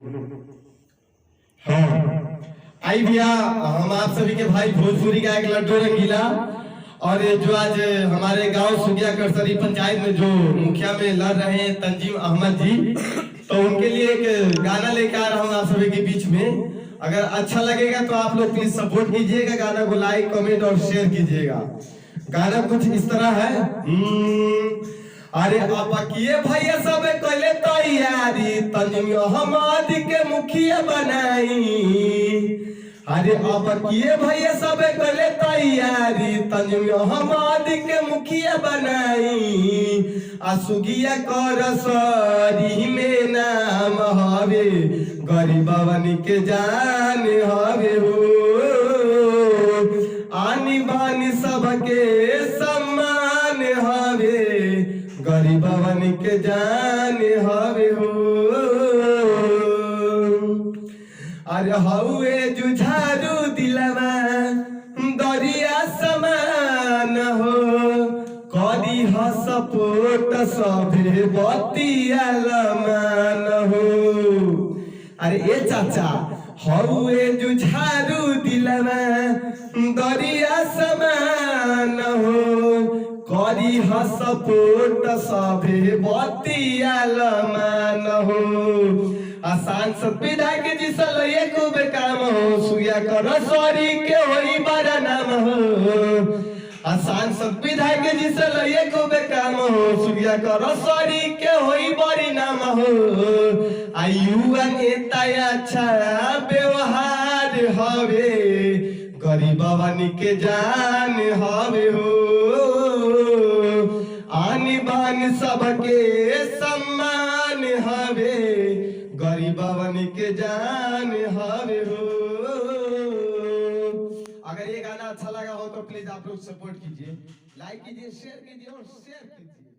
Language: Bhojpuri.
हाँ आई भैया, हम आप सभी के भाई भोजपुरी का एक लड्डू रंगीला, और ये जो आज हमारे गांव सुगिया करसरी पंचायत में जो मुखिया में लड़ रहे हैं तंजीम अहमद जी, तो उनके लिए एक गाना लेके आ रहा हूँ आप सभी के बीच में। अगर अच्छा लगेगा तो आप लोग प्लीज सपोर्ट कीजिएगा, गाना को लाइक कमेंट और शेयर कीजिएगा। गाना कुछ इस तरह है। अरे आपा किए भैया सब कहले तैयारी तंजीम अहमद के मुखिया बनाई। अरे अब किए भैया सब कहले तैयारी तंजीम अहमद के मुखिया बनाई। असुगिया करसरी में नाम हवे गरीबवन के जान हवे हो। आनी बानी सबके सम्मान हवे गरीबवन के जान हवे हो। अरे हौए जुझारू दिलवा दरिया समान हो। करी सपोर्ट सभे बतियाल मान हो। अरे ए चाचा हौए जुझारू दिलवा दरिया समान हो। करी सपोर्ट सभे बतियाल मान हो। आसान विधायक जी सलये खूब काम हो। सुगिया करसरी के होई बड़ा नाम हो। आसान विधायक जी सलये खूब काम हो। सुगिया करसरी के होई बड़ी नाम हो। आयुआ नेता अच्छा व्यवहार हवे गरीबवन के जान हवे हो। आनी बान सबके सम्मान हवे गरीबवन के जान हवे हो। अगर ये गाना अच्छा लगा हो तो प्लीज आप लोग सपोर्ट कीजिए, लाइक कीजिए, शेयर कीजिए और शेयर कीजिए।